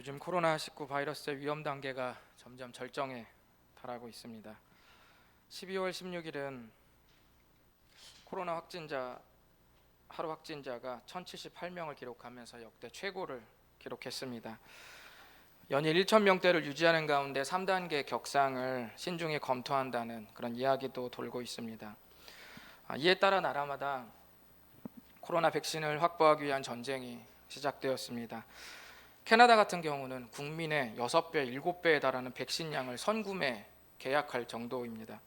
요즘 코로나19 바이러스의 위험 단계가 점점 절정에 달하고 있습니다. 12월 16일은 코로나 하루 확진자가 1078명을 기록하면서 역대 최고를 기록했습니다. 연일 1000명대를 유지하는 가운데 3단계 격상을 신중히 검토한다는 그런 이야기도 돌고 있습니다. 이에 따라 나라마다 코로나 백신을 확보하기 위한 전쟁이 시작되었습니다. 캐나다 같은 경우는 국민의 6배, 7배에 달하는 백신량을 선구매 계약할 정도입니다.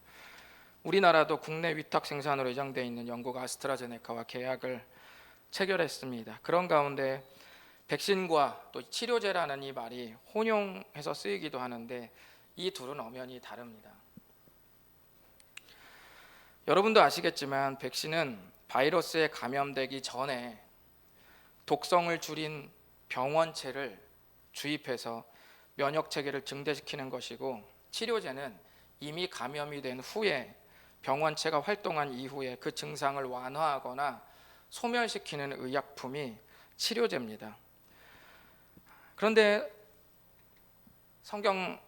우리나라도 국내 위탁 생산으로 예정되어 있는 영국 아스트라제네카와 계약을 체결했습니다. 그런 가운데 백신과 또 치료제라는 이 말이 혼용해서 쓰이기도 하는데 이 둘은 엄연히 다릅니다. 여러분도 아시겠지만 백신은 바이러스에 감염되기 전에 독성을 줄인 병원체를 주입해서 면역 체계를 증대시키는 것이고, 치료제는 이미 감염이 된 후에 병원체가 활동한 이후에 그 증상을 완화하거나 소멸시키는 의약품이 치료제입니다. 그런데 성경에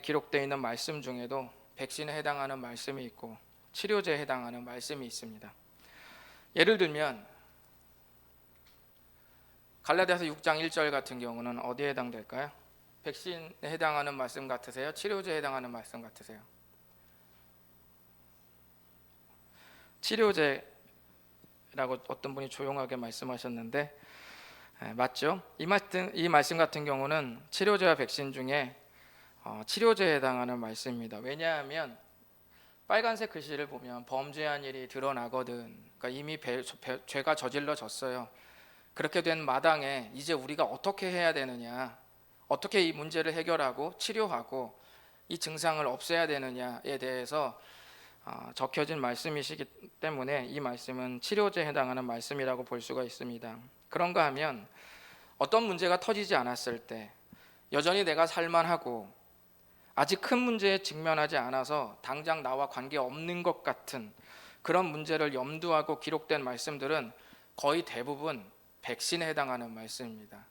기록되어 있는 말씀 중에도 백신에 해당하는 말씀이 있고 치료제에 해당하는 말씀이 있습니다. 예를 들면 갈라디아서 6장 1절 같은 경우는 어디에 해당될까요? 백신에 해당하는 말씀 같으세요? 치료제에 해당하는 말씀 같으세요? 치료제라고 어떤 분이 조용하게 말씀하셨는데 맞죠? 이 말씀 같은 경우는 치료제와 백신 중에 치료제에 해당하는 말씀입니다. 왜냐하면 빨간색 글씨를 보면 범죄한 일이 드러나거든. 그러니까 이미 죄가 저질러졌어요. 그렇게 된 마당에 이제 우리가 어떻게 해야 되느냐, 어떻게 이 문제를 해결하고 치료하고 이 증상을 없애야 되느냐에 대해서 적혀진 말씀이시기 때문에 이 말씀은 치료제에 해당하는 말씀이라고 볼 수가 있습니다. 그런가 하면 어떤 문제가 터지지 않았을 때 여전히 내가 살만하고 아직 큰 문제에 직면하지 않아서 당장 나와 관계없는 것 같은 그런 문제를 염두하고 기록된 말씀들은 거의 대부분 백신에 해당하는 말씀입니다.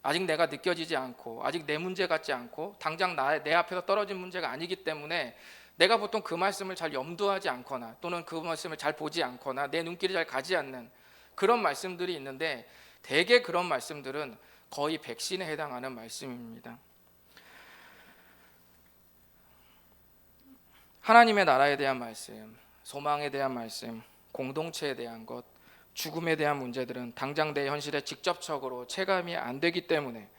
아직 내가 느껴지지 않고 아직 내 문제 같지 않고 당장 내 앞에서 떨어진 문제가 아니기 때문에 내가 보통 그 말씀을 잘 염두하지 않거나 또는 그 말씀을 잘 보지 않거나 내 눈길이 잘 가지 않는 그런 말씀들이 있는데, 대개 그런 말씀들은 거의 백신에 해당하는 말씀입니다. 하나님의 나라에 대한 말씀, 소망에 대한 말씀, 공동체에 대한 것, 죽음에 대한 문제들은 당장 내 현실에 직접적으로 체감이 안 되기 때문에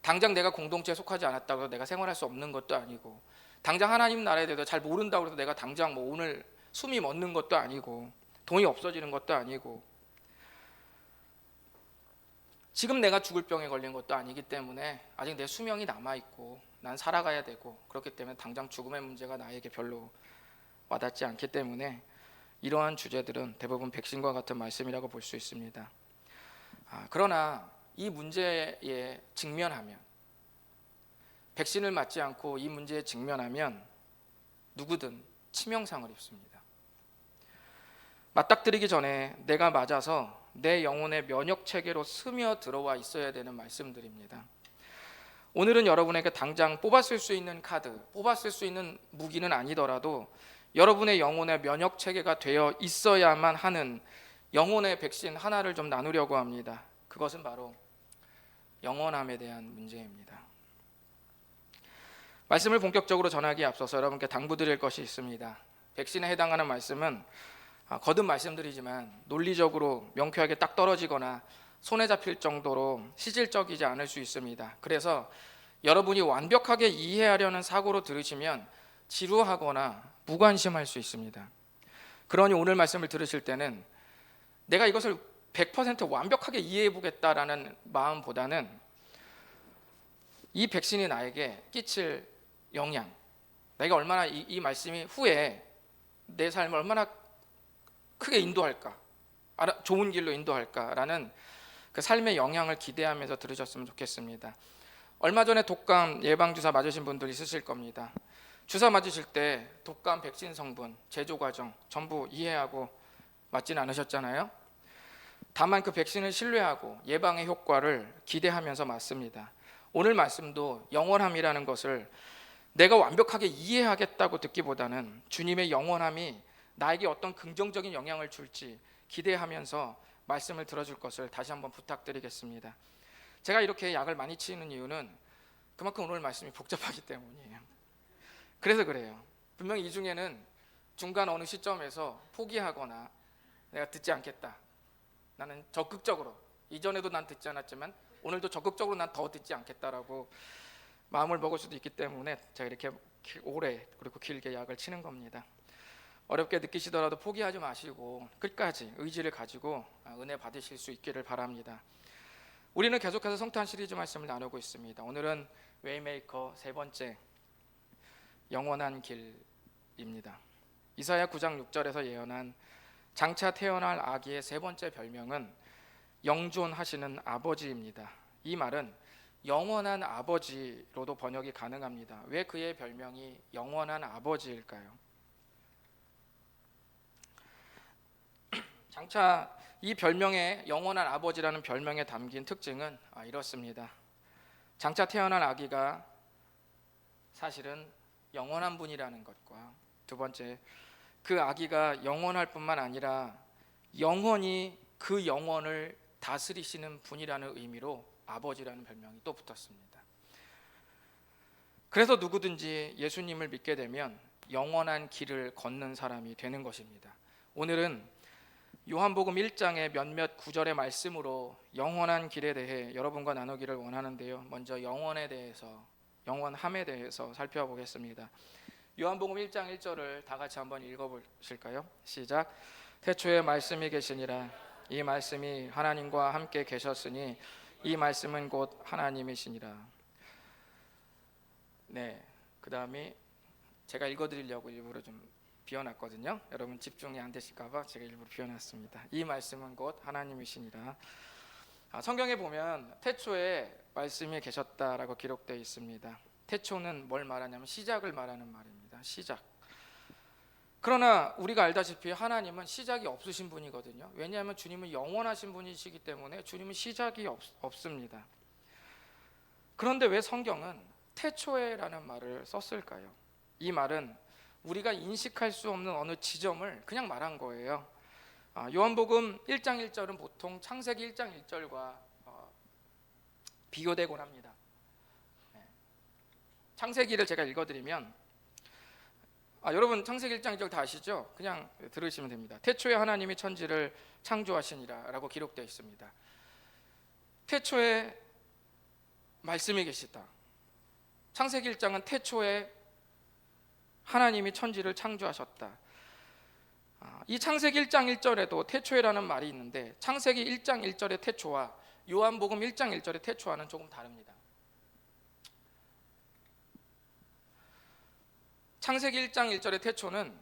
당장 내가 공동체에 속하지 않았다고 해서 내가 생활할 수 없는 것도 아니고, 당장 하나님 나라에 대해서 잘 모른다고 해서 내가 당장 오늘 숨이 멎는 것도 아니고 돈이 없어지는 것도 아니고 지금 내가 죽을 병에 걸린 것도 아니기 때문에 아직 내 수명이 남아있고 난 살아가야 되고, 그렇기 때문에 당장 죽음의 문제가 나에게 별로 와닿지 않기 때문에 이러한 주제들은 대부분 백신과 같은 말씀이라고 볼 수 있습니다. 그러나 이 문제에 직면하면, 백신을 맞지 않고 이 문제에 직면하면 누구든 치명상을 입습니다. 맞닥뜨리기 전에 내가 맞아서 내 영혼의 면역 체계로 스며 들어와 있어야 되는 말씀들입니다. 오늘은 여러분에게 당장 뽑았을 수 있는 카드, 뽑았을 수 있는 무기는 아니더라도 여러분의 영혼의 면역 체계가 되어 있어야만 하는 영혼의 백신 하나를 좀 나누려고 합니다. 그것은 바로 영원함에 대한 문제입니다. 말씀을 본격적으로 전하기에 앞서서 여러분께 당부드릴 것이 있습니다. 백신에 해당하는 말씀은 거듭 말씀드리지만 논리적으로 명쾌하게 딱 떨어지거나 손에 잡힐 정도로 실질적이지 않을 수 있습니다. 그래서 여러분이 완벽하게 이해하려는 사고로 들으시면 지루하거나 무관심할 수 있습니다. 그러니 오늘 말씀을 들으실 때는 내가 이것을 100% 완벽하게 이해해 보겠다라는 마음보다는 이 백신이 나에게 끼칠 영향, 내가 얼마나 이 말씀이 후에 내 삶을 얼마나 크게 인도할까, 좋은 길로 인도할까라는 그 삶의 영향을 기대하면서 들으셨으면 좋겠습니다. 얼마 전에 독감 예방주사 맞으신 분들 있으실 겁니다. 주사 맞으실 때 독감 백신 성분, 제조 과정 전부 이해하고 맞지는 않으셨잖아요. 다만 그 백신을 신뢰하고 예방의 효과를 기대하면서 맞습니다. 오늘 말씀도 영원함이라는 것을 내가 완벽하게 이해하겠다고 듣기보다는 주님의 영원함이 나에게 어떤 긍정적인 영향을 줄지 기대하면서 말씀을 들어줄 것을 다시 한번 부탁드리겠습니다. 제가 이렇게 약을 많이 치는 이유는 그만큼 오늘 말씀이 복잡하기 때문이에요. 그래서 그래요. 분명히 이 중에는 중간 어느 시점에서 포기하거나 내가 듣지 않겠다, 나는 적극적으로, 이전에도 난 듣지 않았지만 오늘도 적극적으로 난 더 듣지 않겠다라고 마음을 먹을 수도 있기 때문에 제가 이렇게 오래 그리고 길게 약을 치는 겁니다. 어렵게 느끼시더라도 포기하지 마시고 끝까지 의지를 가지고 은혜 받으실 수 있기를 바랍니다. 우리는 계속해서 성탄 시리즈 말씀을 나누고 있습니다. 오늘은 웨이메이커 세 번째, 영원한 길입니다. 이사야 9장 6절에서 예언한 장차 태어날 아기의 세 번째 별명은 영존하시는 아버지입니다. 이 말은 영원한 아버지로도 번역이 가능합니다. 왜 그의 별명이 영원한 아버지일까요? 장차 이 별명에, 영원한 아버지라는 별명에 담긴 특징은 이렇습니다. 장차 태어날 아기가 사실은 영원한 분이라는 것과, 두 번째, 그 아기가 영원할 뿐만 아니라 영원히 그 영혼을 다스리시는 분이라는 의미로 아버지라는 별명이 또 붙었습니다. 그래서 누구든지 예수님을 믿게 되면 영원한 길을 걷는 사람이 되는 것입니다. 오늘은 요한복음 1장의 몇몇 구절의 말씀으로 영원한 길에 대해 여러분과 나누기를 원하는데요. 먼저 영원에 대해서, 영원함에 대해서 살펴보겠습니다. 요한복음 1장 1절을 다 같이 한번 읽어보실까요? 시작. 태초에 말씀이 계시니라. 이 말씀이 하나님과 함께 계셨으니 이 말씀은 곧 하나님이시니라. 네, 그 다음에 제가 읽어드리려고 일부러 좀 비워놨거든요. 여러분 집중이 안 되실까봐 제가 일부러 비워놨습니다. 이 말씀은 곧 하나님이시니라. 성경에 보면 태초에 말씀이 계셨다라고 기록되어 있습니다. 태초는 뭘 말하냐면 시작을 말하는 말입니다. 시작. 그러나 우리가 알다시피 하나님은 시작이 없으신 분이거든요. 왜냐하면 주님은 영원하신 분이시기 때문에 주님은 시작이 없습니다. 그런데 왜 성경은 태초에라는 말을 썼을까요? 이 말은 우리가 인식할 수 없는 어느 지점을 그냥 말한 거예요. 요한복음 1장 1절은 보통 창세기 1장 1절과 비교되곤 합니다. 창세기를 제가 읽어드리면, 여러분 창세기 1장 1절 다 아시죠? 그냥 들으시면 됩니다. 태초에 하나님이 천지를 창조하시니라 라고 기록되어 있습니다. 태초에 말씀이 계시다. 창세기 1장은 태초에 하나님이 천지를 창조하셨다. 이 창세기 1장 1절에도 태초에라는 말이 있는데 창세기 1장 1절의 태초와 요한복음 1장 1절의 태초와는 조금 다릅니다. 창세기 1장 1절의 태초는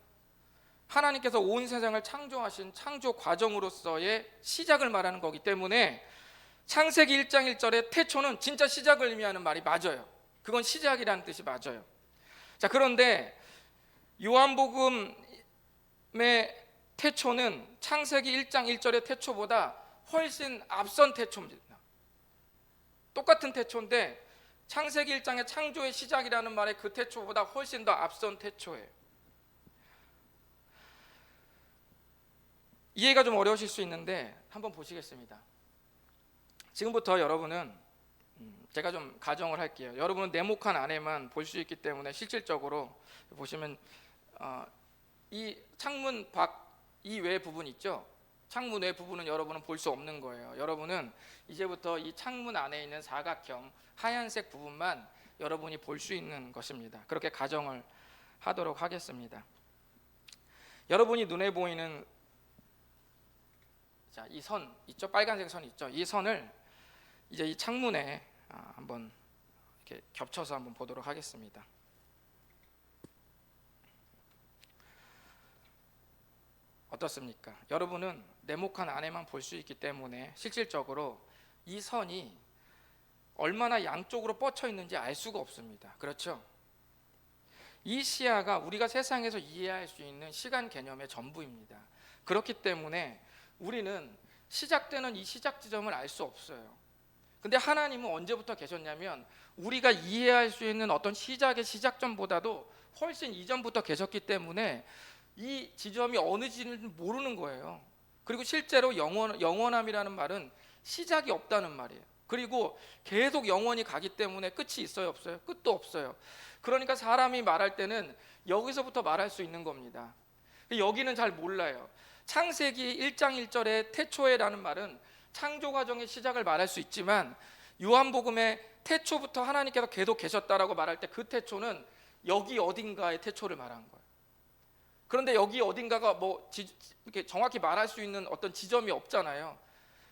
하나님께서 온 세상을 창조하신 창조 과정으로서의 시작을 말하는 거기 때문에 창세기 1장 1절의 태초는 진짜 시작을 의미하는 말이 맞아요. 그건 시작이라는 뜻이 맞아요. 자, 그런데 요한복음의 태초는 창세기 1장 1절의 태초보다 훨씬 앞선 태초입니다. 똑같은 태초인데 창세기 1장의 창조의 시작이라는 말의 그 태초보다 훨씬 더 앞선 태초예요. 이해가 좀 어려우실 수 있는데 한번 보시겠습니다. 지금부터 여러분은 제가 좀 가정을 할게요. 여러분은 네모칸 안에만 볼 수 있기 때문에 실질적으로 보시면 이 창문 밖 이 외 부분 있죠? 창문 외 부분은 여러분은 볼 수 없는 거예요. 여러분은 이제부터 이 창문 안에 있는 사각형 하얀색 부분만 여러분이 볼 수 있는 것입니다. 그렇게 가정을 하도록 하겠습니다. 여러분이 눈에 보이는 이 선 있죠? 빨간색 선 있죠? 이 선을 이제 이 창문에 한번 이렇게 겹쳐서 한번 보도록 하겠습니다. 어떻습니까? 여러분은 네모칸 안에만 볼 수 있기 때문에 실질적으로 이 선이 얼마나 양쪽으로 뻗쳐 있는지 알 수가 없습니다. 그렇죠? 이 시야가 우리가 세상에서 이해할 수 있는 시간 개념의 전부입니다. 그렇기 때문에 우리는 시작되는 이 시작 지점을 알 수 없어요. 근데 하나님은 언제부터 계셨냐면 우리가 이해할 수 있는 어떤 시작의 시작점보다도 훨씬 이전부터 계셨기 때문에 이 지점이 어느 지는 모르는 거예요. 그리고 실제로 영원함이라는 말은 시작이 없다는 말이에요. 그리고 계속 영원히 가기 때문에 끝이 있어요, 없어요? 끝도 없어요. 그러니까 사람이 말할 때는 여기서부터 말할 수 있는 겁니다. 여기는 잘 몰라요. 창세기 1장 1절에 태초에라는 말은 창조 과정의 시작을 말할 수 있지만 요한복음의 태초부터 하나님께서 계속 계셨다라고 말할 때 그 태초는 여기 어딘가의 태초를 말하는 거예요. 그런데 여기 어딘가가 이렇게 정확히 말할 수 있는 어떤 지점이 없잖아요.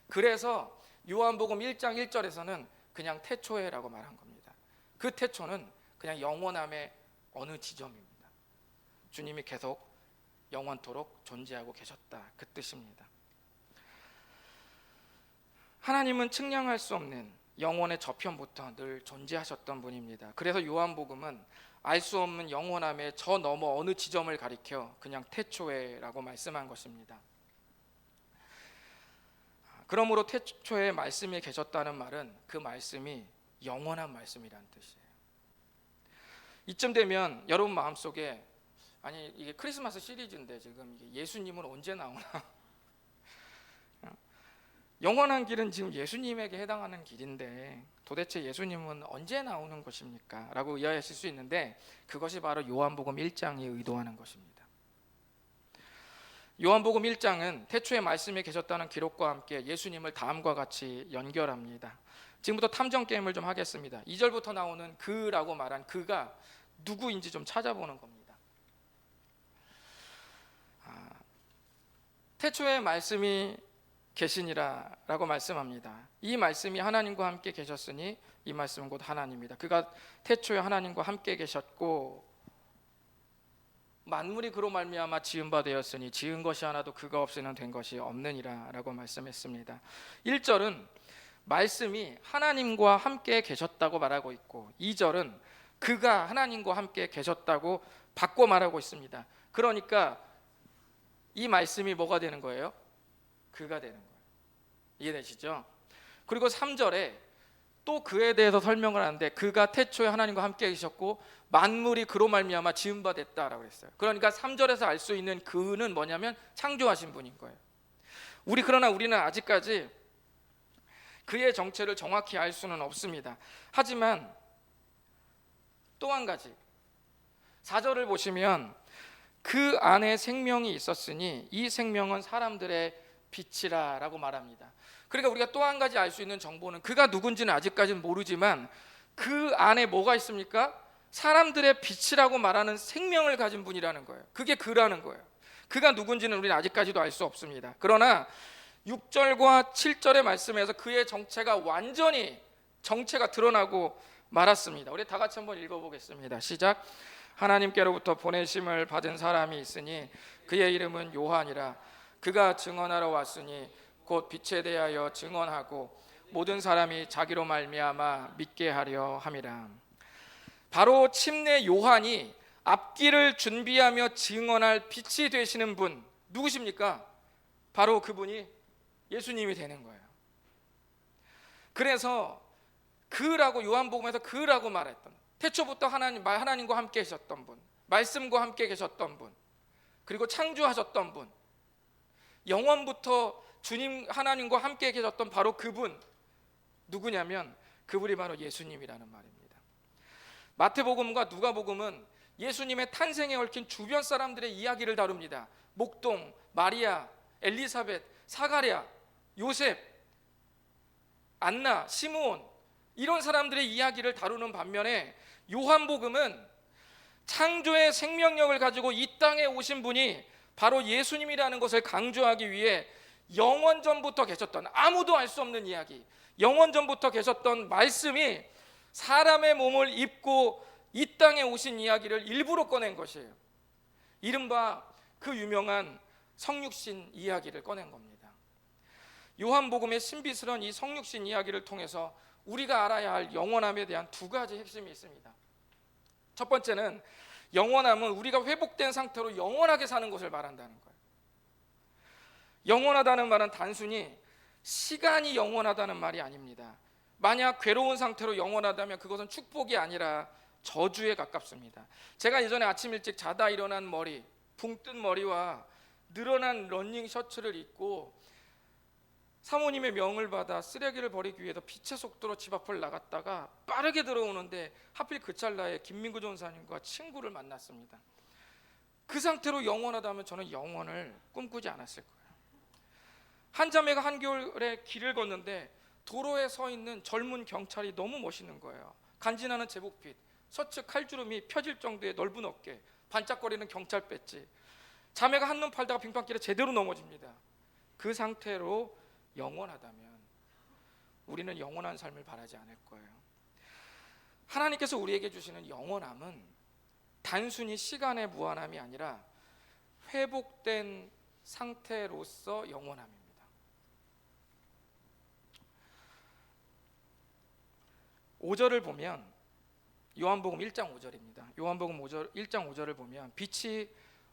그래서 요한복음 1장 1절에서는 그냥 태초에라고 말한 겁니다. 그 태초는 그냥 영원함의 어느 지점입니다. 주님이 계속 영원토록 존재하고 계셨다, 그 뜻입니다. 하나님은 측량할 수 없는 영원의 저편부터 늘 존재하셨던 분입니다. 그래서 요한복음은 알 수 없는 영원함의 저 너머 어느 지점을 가리켜 그냥 태초에라고 말씀한 것입니다. 그러므로 태초에 말씀이 계셨다는 말은 그 말씀이 영원한 말씀이라는 뜻이에요. 이쯤 되면 여러분 마음속에 아니 이게 크리스마스 시리즈인데 지금 이게 예수님은 언제 나오나? 영원한 길은 지금 예수님에게 해당하는 길인데 도대체 예수님은 언제 나오는 것입니까? 라고 이해하실 수 있는데 그것이 바로 요한복음 1장이 의도하는 것입니다. 요한복음 1장은 태초에 말씀이 계셨다는 기록과 함께 예수님을 다음과 같이 연결합니다. 지금부터 탐정 게임을 좀 하겠습니다. 2절부터 나오는 그라고 말한 그가 누구인지 좀 찾아보는 겁니다. 태초에 말씀이 계시니라 라고 말씀합니다. 이 말씀이 하나님과 함께 계셨으니 이 말씀은 곧 하나님이다. 그가 태초에 하나님과 함께 계셨고 만물이 그로 말미암아 지은 바 되었으니 지은 것이 하나도 그가 없이는 된 것이 없느니라 라고 말씀했습니다. 1절은 말씀이 하나님과 함께 계셨다고 말하고 있고 2절은 그가 하나님과 함께 계셨다고 바꿔 말하고 있습니다. 그러니까 이 말씀이 뭐가 되는 거예요? 그가 되는 거예요. 이해되시죠? 그리고 3절에 또 그에 대해서 설명을 하는데 그가 태초에 하나님과 함께 계셨고 만물이 그로 말미암아 지은 바 됐다라고 했어요. 그러니까 3절에서 알 수 있는 그는 뭐냐면 창조하신 분인 거예요. 그러나 우리는 아직까지 그의 정체를 정확히 알 수는 없습니다. 하지만 또 한 가지 4절을 보시면 그 안에 생명이 있었으니 이 생명은 사람들의 빛이라 라고 말합니다. 그러니까 우리가 또 한 가지 알 수 있는 정보는 그가 누군지는 아직까지는 모르지만 그 안에 뭐가 있습니까? 사람들의 빛이라고 말하는 생명을 가진 분이라는 거예요. 그게 그라는 거예요. 그가 누군지는 우리는 아직까지도 알 수 없습니다. 그러나 6절과 7절의 말씀에서 그의 정체가 완전히 정체가 드러나고 말았습니다. 우리 다 같이 한번 읽어보겠습니다. 시작. 하나님께로부터 보내심을 받은 사람이 있으니 그의 이름은 요한이라. 그가 증언하러 왔으니 곧 빛에 대하여 증언하고 모든 사람이 자기로 말미암아 믿게 하려 함이라. 바로 침례 요한이 앞길을 준비하며 증언할 빛이 되시는 분 누구십니까? 바로 그분이 예수님이 되는 거예요. 그래서 그라고 요한복음에서 그라고 말했던 태초부터 하나님과 함께 계셨던 분, 말씀과 함께 계셨던 분, 그리고 창조하셨던 분, 영원부터 주님 하나님과 함께 계셨던 바로 그분 누구냐면 그분이 바로 예수님이라는 말입니다. 마태복음과 누가복음은 예수님의 탄생에 얽힌 주변 사람들의 이야기를 다룹니다. 목동, 마리아, 엘리사벳, 사가랴, 요셉, 안나, 시므온 이런 사람들의 이야기를 다루는 반면에 요한복음은 창조의 생명력을 가지고 이 땅에 오신 분이 바로 예수님이라는 것을 강조하기 위해 영원 전부터 계셨던 아무도 알 수 없는 이야기, 영원 전부터 계셨던 말씀이 사람의 몸을 입고 이 땅에 오신 이야기를 일부러 꺼낸 것이에요. 이른바 그 유명한 성육신 이야기를 꺼낸 겁니다. 요한복음의 신비스러운 이 성육신 이야기를 통해서 우리가 알아야 할 영원함에 대한 두 가지 핵심이 있습니다. 첫 번째는 영원함은 우리가 회복된 상태로 영원하게 사는 것을 말한다는 거예요. 영원하다는 말은 단순히 시간이 영원하다는 말이 아닙니다. 만약 괴로운 상태로 영원하다면 그것은 축복이 아니라 저주에 가깝습니다. 제가 예전에 아침 일찍 자다 일어난 머리, 붕 뜬 머리와 늘어난 러닝 셔츠를 입고 사모님의 명을 받아 쓰레기를 버리기 위해서 빛의 속도로 집 앞을 나갔다가 빠르게 들어오는데 하필 그 찰나에 김민구 전사님과 친구를 만났습니다. 그 상태로 영원하다면 저는 영원을 꿈꾸지 않았을 거예요. 한 자매가 한겨울에 길을 걷는데 도로에 서 있는 젊은 경찰이 너무 멋있는 거예요. 간지나는 제복빛, 셔츠 칼주름이 펴질 정도의 넓은 어깨, 반짝거리는 경찰 배지. 자매가 한눈 팔다가 빙판길에 제대로 넘어집니다. 그 상태로 영원하다면 우리는 영원한 삶을 바라지 않을 거예요. 하나님께서 우리에게 주시는 영원함은 단순히 시간의 무한함이 아니라 회복된 상태로서 영원함입니다. (5절을) 보면 요한복음 1장 5절입니다. 요한복음 1장 5절을 보면 빛이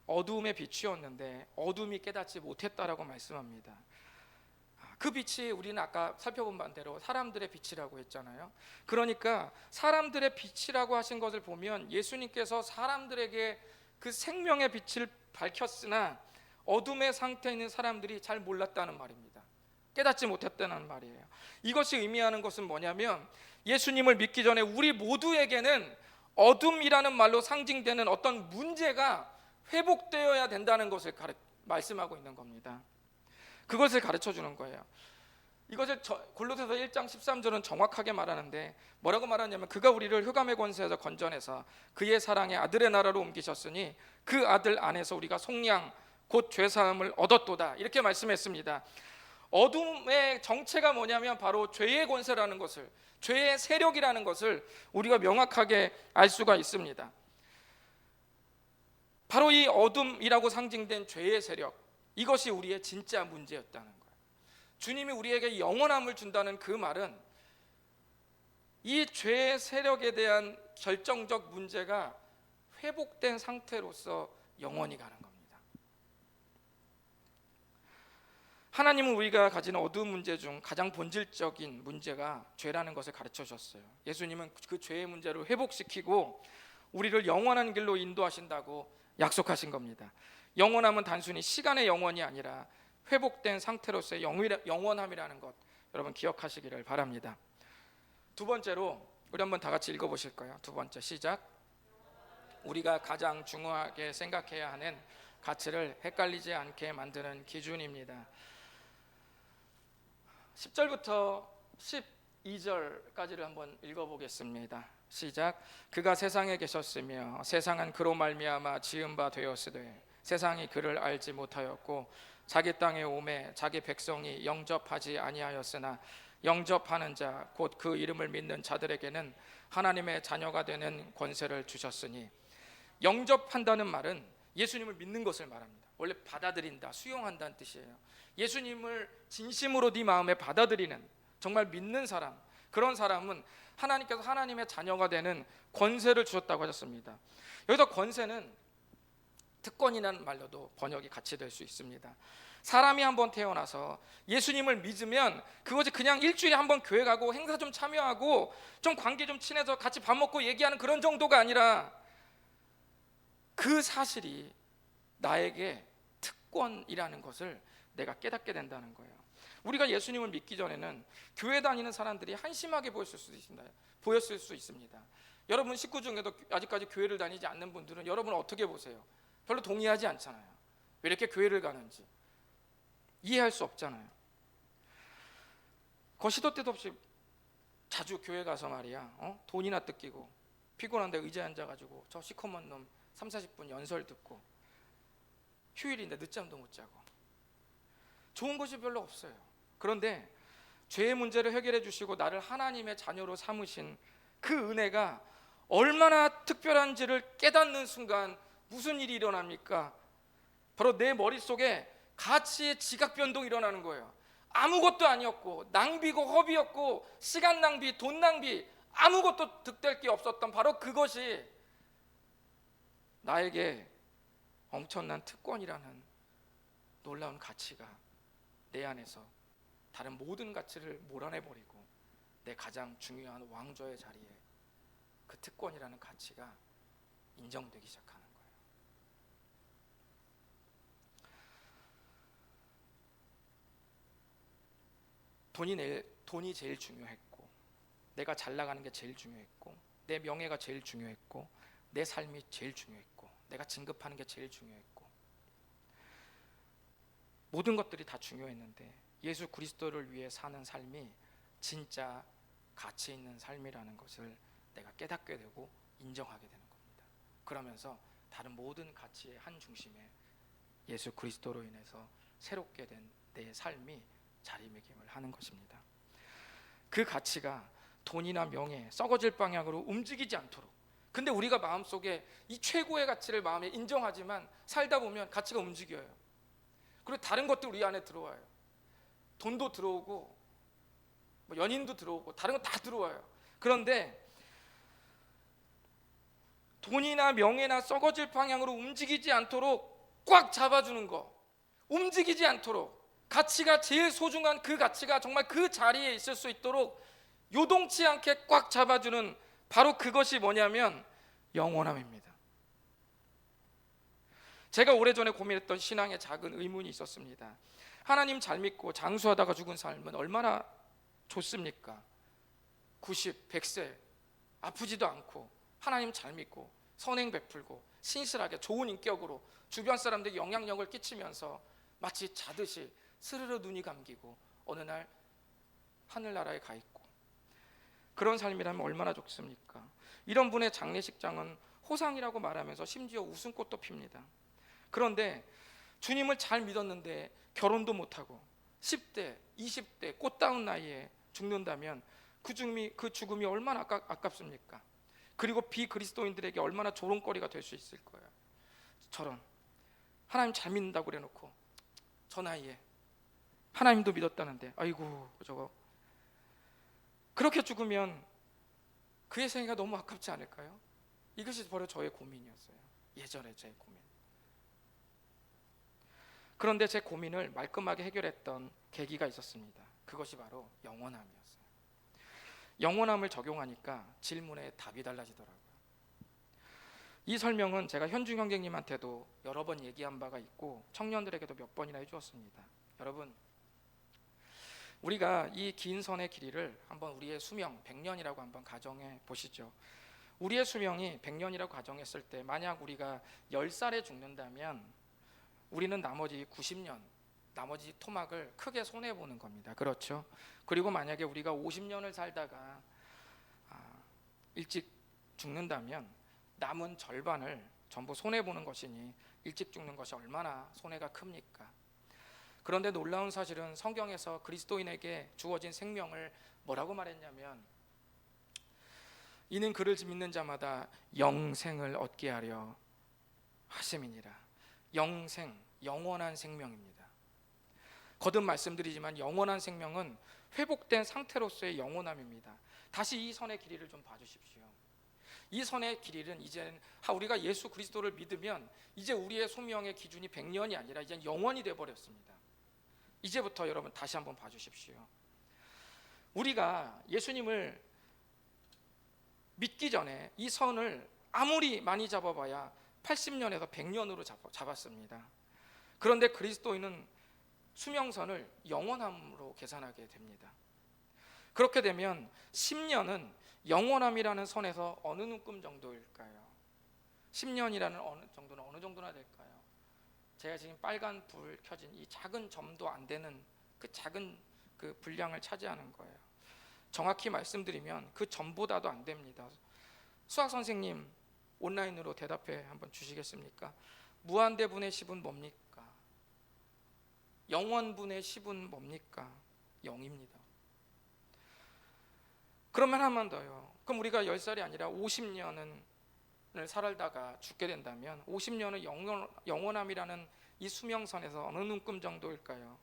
어두움에 비추었는데 어둠이 깨닫지 못했다라고 말씀합니다. 그 빛이 우리는 아까 살펴본 반대로 사람들의 빛이라고 했잖아요. 그러니까 사람들의 빛이라고 하신 것을 보면 예수님께서 사람들에게 그 생명의 빛을 밝혔으나 어둠의 상태에 있는 사람들이 잘 몰랐다는 말입니다. 깨닫지 못했다는 말이에요. 이것이 의미하는 것은 뭐냐면 예수님을 믿기 전에 우리 모두에게는 어둠이라는 말로 상징되는 어떤 문제가 회복되어야 된다는 것을 말씀하고 있는 겁니다. 그것을 가르쳐 주는 거예요. 이것을 골로새서 1장 13절은 정확하게 말하는데 뭐라고 말하냐면 그가 우리를 흑암의 권세에서 건져내사 그의 사랑의 아들의 나라로 옮기셨으니 그 아들 안에서 우리가 속량 곧 죄사함을 얻었도다, 이렇게 말씀했습니다. 어둠의 정체가 뭐냐면 바로 죄의 권세라는 것을, 죄의 세력이라는 것을 우리가 명확하게 알 수가 있습니다. 바로 이 어둠이라고 상징된 죄의 세력, 이것이 우리의 진짜 문제였다는 거예요. 주님이 우리에게 영원함을 준다는 그 말은 이 죄의 세력에 대한 결정적 문제가 회복된 상태로서 영원히 가는 겁니다. 하나님은 우리가 가진 어두운 문제 중 가장 본질적인 문제가 죄라는 것을 가르쳐 주셨어요. 예수님은 그 죄의 문제를 회복시키고 우리를 영원한 길로 인도하신다고 약속하신 겁니다. 영원함은 단순히 시간의 영원이 아니라 회복된 상태로서의 영원함이라는 것, 여러분 기억하시기를 바랍니다. 두 번째로 우리 한번 다 같이 읽어보실 거예요. 두 번째, 시작. 우리가 가장 중요하게 생각해야 하는 가치를 헷갈리지 않게 만드는 기준입니다. 10절부터 12절까지를 한번 읽어보겠습니다. 시작. 그가 세상에 계셨으며 세상은 그로 말미암아 지은 바 되었으되 세상이 그를 알지 못하였고 자기 땅에 오매 자기 백성이 영접하지 아니하였으나 영접하는 자 곧 그 이름을 믿는 자들에게는 하나님의 자녀가 되는 권세를 주셨으니, 영접한다는 말은 예수님을 믿는 것을 말합니다. 원래 받아들인다, 수용한다는 뜻이에요. 예수님을 진심으로 네 마음에 받아들이는, 정말 믿는 사람, 그런 사람은 하나님께서 하나님의 자녀가 되는 권세를 주셨다고 하셨습니다. 여기서 권세는 특권이라는 말로도 번역이 같이 될 수 있습니다. 사람이 한번 태어나서 예수님을 믿으면 그것이 그냥 일주일에 한번 교회 가고 행사 좀 참여하고 좀 관계 좀 친해서 같이 밥 먹고 얘기하는 그런 정도가 아니라 그 사실이 나에게 특권이라는 것을 내가 깨닫게 된다는 거예요. 우리가 예수님을 믿기 전에는 교회 다니는 사람들이 한심하게 보였을 수 있습니다. 여러분 식구 중에도 아직까지 교회를 다니지 않는 분들은 여러분 어떻게 보세요? 별로 동의하지 않잖아요. 왜 이렇게 교회를 가는지 이해할 수 없잖아요. 시도 때도 없이 자주 교회 가서 말이야, 돈이나 뜯기고 피곤한데 의자에 앉아가지고 저 시커먼 놈 30-40분 연설 듣고, 휴일인데 늦잠도 못 자고, 좋은 것이 별로 없어요. 그런데 죄의 문제를 해결해 주시고 나를 하나님의 자녀로 삼으신 그 은혜가 얼마나 특별한지를 깨닫는 순간 무슨 일이 일어납니까? 바로 내 머릿속에 가치의 지각 변동이 일어나는 거예요. 아무것도 아니었고 낭비고 허비였고 시간 낭비, 돈 낭비, 아무것도 득될 게 없었던 바로 그것이 나에게 엄청난 특권이라는 놀라운 가치가 내 안에서 다른 모든 가치를 몰아내버리고 내 가장 중요한 왕좌의 자리에 그 특권이라는 가치가 인정되기 시작하는 거예요. 돈이 제일 중요했고, 내가 잘 나가는 게 제일 중요했고, 내 명예가 제일 중요했고, 내 삶이 제일 중요했고, 내가 진급하는 게 제일 중요했고, 모든 것들이 다 중요했는데 예수 그리스도를 위해 사는 삶이 진짜 가치 있는 삶이라는 것을 내가 깨닫게 되고 인정하게 되는 겁니다. 그러면서 다른 모든 가치의 한 중심에 예수 그리스도로 인해서 새롭게 된 내 삶이 자리매김을 하는 것입니다. 그 가치가 돈이나 명예, 썩어질 방향으로 움직이지 않도록, 근데 우리가 마음속에 이 최고의 가치를 마음에 인정하지만 살다 보면 가치가 움직여요. 그리고 다른 것도 우리 안에 들어와요. 돈도 들어오고 연인도 들어오고 다른 거 다 들어와요. 그런데 돈이나 명예나 썩어질 방향으로 움직이지 않도록 꽉 잡아주는 거, 움직이지 않도록 가치가 제일 소중한 그 가치가 정말 그 자리에 있을 수 있도록 요동치 않게 꽉 잡아주는 바로 그것이 뭐냐면 영원함입니다. 제가 오래전에 고민했던 신앙의 작은 의문이 있었습니다. 하나님 잘 믿고 장수하다가 죽은 삶은 얼마나 좋습니까? 90, 100세 아프지도 않고 하나님 잘 믿고 선행 베풀고 신실하게 좋은 인격으로 주변 사람들에게 영향력을 끼치면서 마치 자듯이 스르르 눈이 감기고 어느 날 하늘나라에 가 있고, 그런 삶이라면 얼마나 좋습니까? 이런 분의 장례식장은 호상이라고 말하면서 심지어 웃음꽃도 핍니다. 그런데 주님을 잘 믿었는데 결혼도 못하고 10대, 20대 꽃다운 나이에 죽는다면 그 죽음이 얼마나 아깝습니까? 그리고 비그리스도인들에게 얼마나 조롱거리가 될 수 있을 거예요. 저런 하나님 잘 믿는다고 그래놓고 저 나이에 하나님도 믿었다는데 아이고 저거, 그렇게 죽으면 그의 생애가 너무 아깝지 않을까요? 이것이 바로 저의 고민이었어요. 예전에 제 고민. 그런데 제 고민을 말끔하게 해결했던 계기가 있었습니다. 그것이 바로 영원함이었어요. 영원함을 적용하니까 질문에 답이 달라지더라고요. 이 설명은 제가 현중 형제님한테도 여러 번 얘기한 바가 있고 청년들에게도 몇 번이나 해주었습니다. 여러분, 우리가 이 긴 선의 길이를 한번 우리의 수명 100년이라고 한번 가정해 보시죠. 우리의 수명이 100년이라고 가정했을 때 만약 우리가 10살에 죽는다면 우리는 나머지 90년, 나머지 토막을 크게 손해보는 겁니다. 그렇죠? 그리고 만약에 우리가 50년을 살다가 일찍 죽는다면 남은 절반을 전부 손해보는 것이니 일찍 죽는 것이 얼마나 손해가 큽니까? 그런데 놀라운 사실은 성경에서 그리스도인에게 주어진 생명을 뭐라고 말했냐면 이는 그를 믿는 자마다 영생을 얻게 하려 하심이니라. 영생, 영원한 생명입니다. 거듭 말씀드리지만 영원한 생명은 회복된 상태로서의 영원함입니다. 다시 이 선의 길이를 좀 봐주십시오. 이 선의 길이는 이제는 우리가 예수 그리스도를 믿으면 이제 우리의 소명의 기준이 100년이 아니라 이제 영원이 되어버렸습니다. 이제부터 여러분 다시 한번 봐주십시오. 우리가 예수님을 믿기 전에 이 선을 아무리 많이 잡아봐야 80년에서 100년으로 잡았습니다. 그런데 그리스도인은 수명선을 영원함으로 계산하게 됩니다. 그렇게 되면 10년은 영원함이라는 선에서 어느 눈금 정도일까요? 10년이라는 어느 정도나 될까요? 제가 지금 빨간 불 켜진 이 작은 점도 안 되는 그 작은 그 분량을 차지하는 거예요. 정확히 말씀드리면 그 점보다도 안 됩니다. 수학 선생님 온라인으로 대답해 한번 주시겠습니까? 무한대분의 10은 뭡니까? 영원분의 10은 뭡니까? 0입니다. 그러면 하나만 더요. 그럼 우리가 10살이 아니라 50년을 살다가 죽게 된다면 50년은 영원함이라는 이 수명선에서 어느 눈금 정도일까요?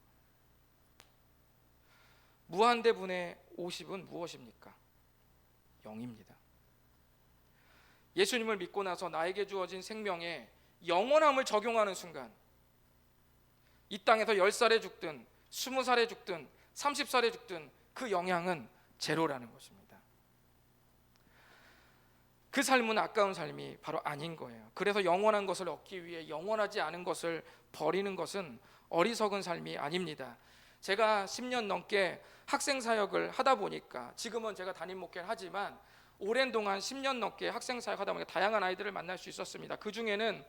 무한대분의 50은 무엇입니까? 0입니다. 예수님을 믿고 나서 나에게 주어진 생명에 영원함을 적용하는 순간 이 땅에서 10살에 죽든 20살에 죽든 30살에 죽든 그 영향은 제로라는 것입니다. 그 삶은 아까운 삶이 바로 아닌 거예요. 그래서 영원한 것을 얻기 위해 영원하지 않은 것을 버리는 것은 어리석은 삶이 아닙니다. 제가 10년 넘게 학생 사역을 하다 보니까, 지금은 제가 담임 목회를 하지만 오랜 동안 10년 넘게 학생 사역 하다 보니까 다양한 아이들을 만날 수 있었습니다. 그 중에는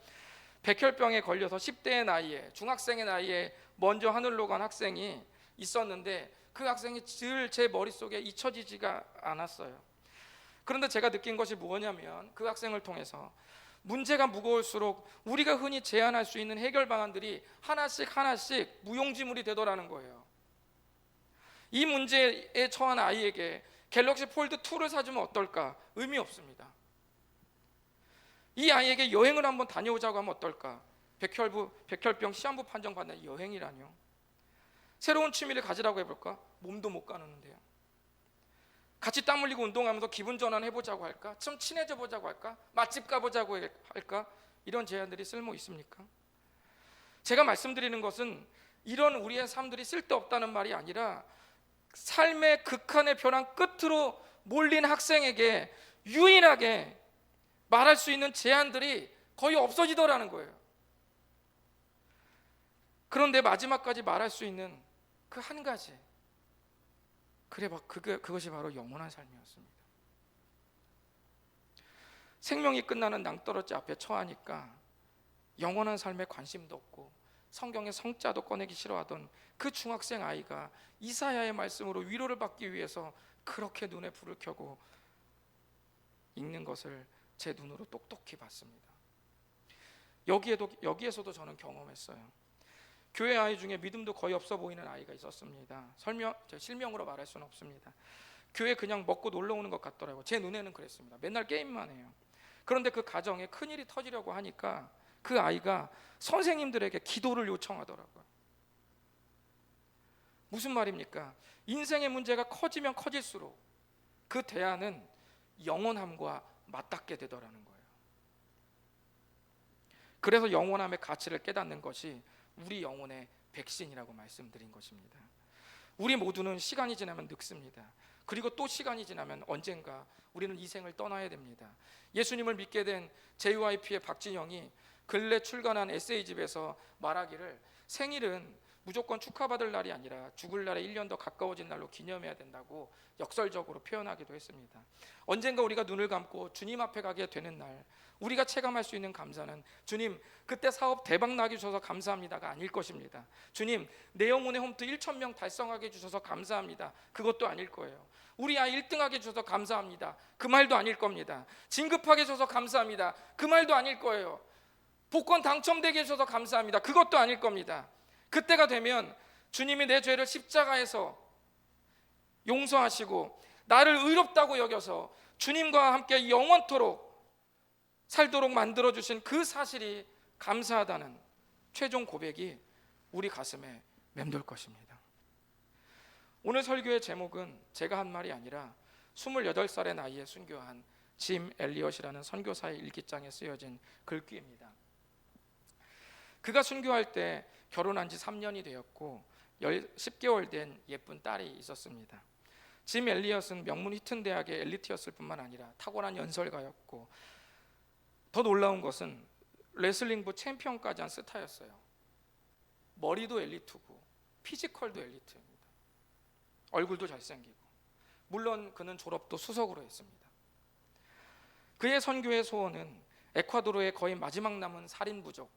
백혈병에 걸려서 10대의 나이에, 중학생의 나이에 먼저 하늘로 간 학생이 있었는데, 그 학생이 늘 제 머릿속에 잊혀지지가 않았어요. 그런데 제가 느낀 것이 무엇이냐면, 그 학생을 통해서 문제가 무거울수록 우리가 흔히 제안할 수 있는 해결 방안들이 하나씩 하나씩 무용지물이 되더라는 거예요. 이 문제에 처한 아이에게 갤럭시 폴드 2를 사주면 어떨까? 의미 없습니다. 이 아이에게 여행을 한번 다녀오자고 하면 어떨까? 백혈병 시한부 판정 받는 여행이라뇨. 새로운 취미를 가지라고 해볼까? 몸도 못 가누는데요. 같이 땀 흘리고 운동하면서 기분 전환 해보자고 할까? 좀 친해져 보자고 할까? 맛집 가보자고 할까? 이런 제안들이 쓸모 있습니까? 제가 말씀드리는 것은 이런 우리의 삶들이 쓸데없다는 말이 아니라, 삶의 극한의 벼랑 끝으로 몰린 학생에게 유일하게 말할 수 있는 제안들이 거의 없어지더라는 거예요. 그런데 마지막까지 말할 수 있는 그 한 가지, 그것이 바로 영원한 삶이었습니다. 생명이 끝나는 낭떠러지 앞에 처하니까 영원한 삶에 관심도 없고 성경의 성자도 꺼내기 싫어하던 그 중학생 아이가 이사야의 말씀으로 위로를 받기 위해서 그렇게 눈에 불을 켜고 읽는 것을 제 눈으로 똑똑히 봤습니다. 여기에서도 저는 경험했어요. 교회 아이 중에 믿음도 거의 없어 보이는 아이가 있었습니다. 실명으로 말할 수는 없습니다. 교회 그냥 먹고 놀러 오는 것 같더라고요. 제 눈에는 그랬습니다. 맨날 게임만 해요. 그런데 그 가정에 큰일이 터지려고 하니까 그 아이가 선생님들에게 기도를 요청하더라고요. 무슨 말입니까? 인생의 문제가 커지면 커질수록 그 대안은 영원함과 맞닿게 되더라는 거예요. 그래서 영원함의 가치를 깨닫는 것이 우리 영혼의 백신이라고 말씀드린 것입니다. 우리 모두는 시간이 지나면 늙습니다. 그리고 또 시간이 지나면 언젠가 우리는 이 생을 떠나야 됩니다. 예수님을 믿게 된 JYP의 박진영이 근래 출간한 에세이집에서 말하기를, 생일은 무조건 축하받을 날이 아니라 죽을 날에 1년 더 가까워진 날로 기념해야 된다고 역설적으로 표현하기도 했습니다. 언젠가 우리가 눈을 감고 주님 앞에 가게 되는 날, 우리가 체감할 수 있는 감사는 주님 그때 사업 대박 나게 주셔서 감사합니다가 아닐 것입니다. 주님 내 영혼의 홈트 1,000명 달성하게 해주셔서 감사합니다, 그것도 아닐 거예요. 우리 아이 1등하게 해주셔서 감사합니다, 그 말도 아닐 겁니다. 진급하게 해주셔서 감사합니다, 그 말도 아닐 거예요. 복권 당첨되게 해주셔서 감사합니다, 그것도 아닐 겁니다. 그때가 되면 주님이 내 죄를 십자가에서 용서하시고 나를 의롭다고 여겨서 주님과 함께 영원토록 살도록 만들어주신 그 사실이 감사하다는 최종 고백이 우리 가슴에 맴돌 것입니다. 오늘 설교의 제목은 제가 한 말이 아니라 28살의 나이에 순교한 짐 엘리엇이라는 선교사의 일기장에 쓰여진 글귀입니다. 그가 순교할 때 결혼한 지 3년이 되었고 10개월 된 예쁜 딸이 있었습니다. 짐 엘리엇은 명문 휘튼 대학의 엘리트였을 뿐만 아니라 탁월한 연설가였고, 더 놀라운 것은 레슬링부 챔피언까지 한 스타였어요. 머리도 엘리트고 피지컬도 엘리트입니다. 얼굴도 잘생기고, 물론 그는 졸업도 수석으로 했습니다. 그의 선교의 소원은 에콰도르의 거의 마지막 남은 살인 부족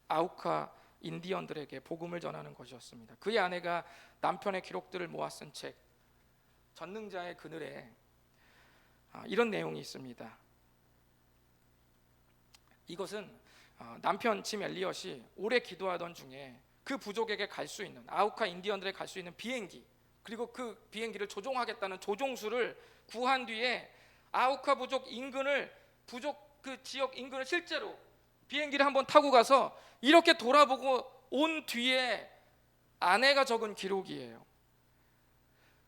아우카 인디언들에게 복음을 전하는 것이었습니다. 그의 아내가 남편의 기록들을 모아 쓴 책 전능자의 그늘에 이런 내용이 있습니다. 이것은 남편 짐 엘리엇이 오래 기도하던 중에 그 부족에게 갈 수 있는, 아우카 인디언들에게 갈 수 있는 비행기, 그리고 그 비행기를 조종하겠다는 조종수를 구한 뒤에 아우카 부족 그 지역 인근을 실제로 비행기를 한번 타고 가서 이렇게 돌아보고 온 뒤에 아내가 적은 기록이에요.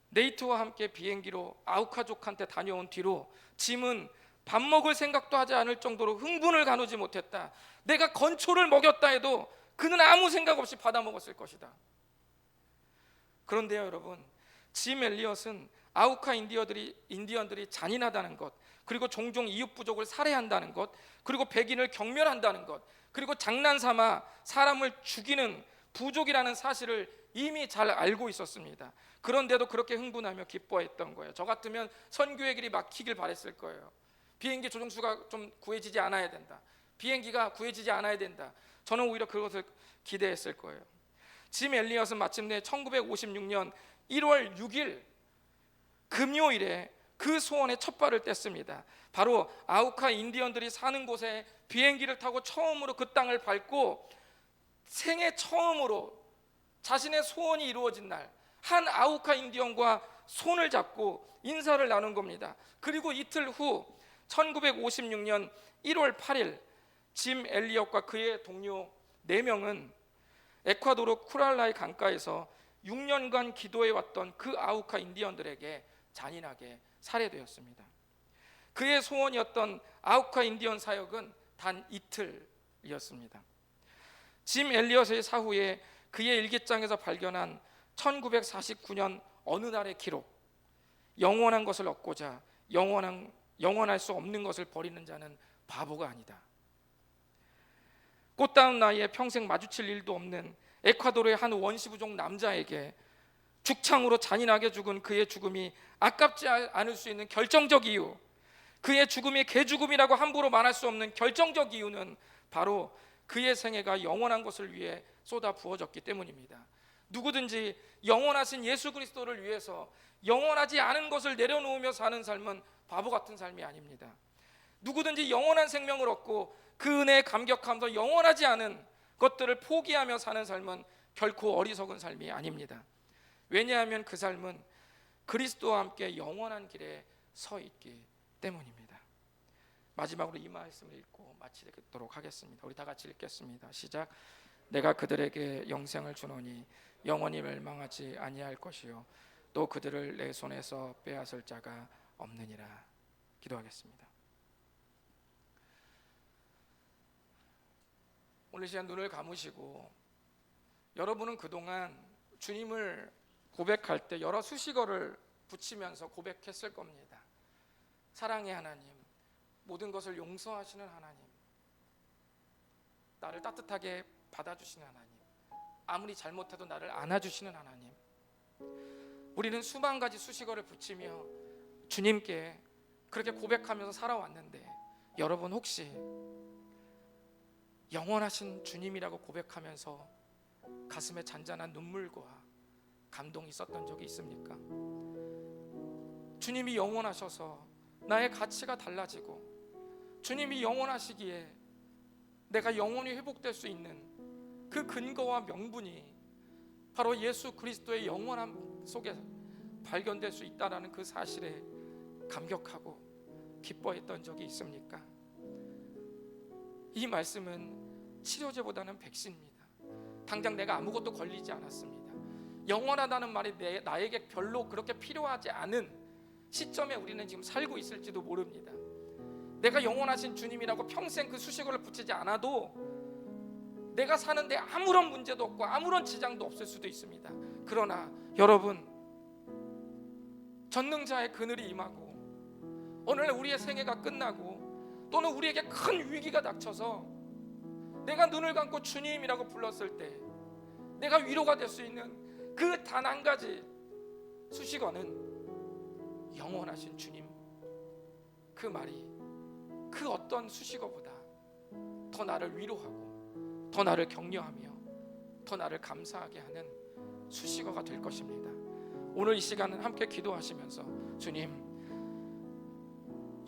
네이트와 함께 비행기로 아우카족한테 다녀온 뒤로 짐은 밥 먹을 생각도 하지 않을 정도로 흥분을 가누지 못했다. 내가 건초를 먹였다 해도 그는 아무 생각 없이 받아 먹었을 것이다. 그런데요 여러분, 짐 엘리엇은 아우카 인디언들이 잔인하다는 것, 그리고 종종 이웃 부족을 살해한다는 것, 그리고 백인을 경멸한다는 것, 그리고 장난삼아 사람을 죽이는 부족이라는 사실을 이미 잘 알고 있었습니다. 그런데도 그렇게 흥분하며 기뻐했던 거예요. 저 같으면 선교의 길이 막히길 바랬을 거예요. 비행기 조종수가 좀 구해지지 않아야 된다. 비행기가 구해지지 않아야 된다. 저는 오히려 그것을 기대했을 거예요. 짐 엘리엇은 마침내 1956년 1월 6일 금요일에 그 소원의 첫 발을 뗐습니다. 바로 아우카 인디언들이 사는 곳에 비행기를 타고 처음으로 그 땅을 밟고 생애 처음으로 자신의 소원이 이루어진 날, 한 아우카 인디언과 손을 잡고 인사를 나눈 겁니다. 그리고 이틀 후 1956년 1월 8일 짐 엘리엇과 그의 동료 4명은 에콰도르 쿠랄라이 강가에서 6년간 기도해왔던 그 아우카 인디언들에게 잔인하게 살해되었습니다. 그의 소원이었던 아우카 인디언 사역은 단 이틀이었습니다. 짐 엘리엇의 사후에 그의 일기장에서 발견한 1949년 어느 날의 기록, 영원한 것을 얻고자 영원할 수 없는 것을 버리는 자는 바보가 아니다. 꽃다운 나이에 평생 마주칠 일도 없는 에콰도르의 한 원시부족 남자에게 죽창으로 잔인하게 죽은 그의 죽음이 아깝지 않을 수 있는 결정적 이유, 그의 죽음이 개죽음이라고 함부로 말할 수 없는 결정적 이유는 바로 그의 생애가 영원한 것을 위해 쏟아 부어졌기 때문입니다. 누구든지 영원하신 예수 그리스도를 위해서 영원하지 않은 것을 내려놓으며 사는 삶은 바보 같은 삶이 아닙니다. 누구든지 영원한 생명을 얻고 그 은혜에 감격하면서 영원하지 않은 것들을 포기하며 사는 삶은 결코 어리석은 삶이 아닙니다. 왜냐하면 그 삶은 그리스도와 함께 영원한 길에 서 있기 때문입니다. 마지막으로 이 말씀을 읽고 마치도록 하겠습니다. 우리 다 같이 읽겠습니다. 시작. 내가 그들에게 영생을 주노니 영원히 멸망하지 아니할 것이요 또 그들을 내 손에서 빼앗을 자가 없느니라. 기도하겠습니다. 오늘 시간 눈을 감으시고, 여러분은 그동안 주님을 고백할 때 여러 수식어를 붙이면서 고백했을 겁니다. 사랑의 하나님, 모든 것을 용서하시는 하나님, 나를 따뜻하게 받아주시는 하나님, 아무리 잘못해도 나를 안아주시는 하나님. 우리는 수만 가지 수식어를 붙이며 주님께 그렇게 고백하면서 살아왔는데, 여러분 혹시 영원하신 주님이라고 고백하면서 가슴에 잔잔한 눈물과 감동이 있었던 적이 있습니까? 주님이 영원하셔서 나의 가치가 달라지고, 주님이 영원하시기에 내가 영원히 회복될 수 있는 그 근거와 명분이 바로 예수 그리스도의 영원함 속에 발견될 수 있다는 그 사실에 감격하고 기뻐했던 적이 있습니까? 이 말씀은 치료제보다는 백신입니다. 당장 내가 아무것도 걸리지 않았습니다. 영원하다는 말이 나에게 별로 그렇게 필요하지 않은 시점에 우리는 지금 살고 있을지도 모릅니다. 내가 영원하신 주님이라고 평생 그 수식어를 붙이지 않아도 내가 사는데 아무런 문제도 없고 아무런 지장도 없을 수도 있습니다. 그러나 여러분, 전능자의 그늘이 임하고 오늘 우리의 생애가 끝나고 또는 우리에게 큰 위기가 닥쳐서 내가 눈을 감고 주님이라고 불렀을 때 내가 위로가 될 수 있는 그 단 한 가지 수식어는 영원하신 주님. 그 말이 그 어떤 수식어보다 더 나를 위로하고 더 나를 격려하며 더 나를 감사하게 하는 수식어가 될 것입니다. 오늘 이 시간은 함께 기도하시면서 주님,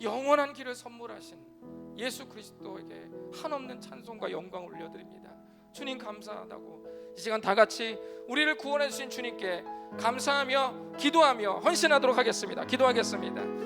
영원한 길을 선물하신 예수 그리스도에게 한없는 찬송과 영광을 올려드립니다. 주님 감사하다고 이 시간 다 같이 우리를 구원해 주신 주님께 감사하며 기도하며 헌신하도록 하겠습니다. 기도하겠습니다.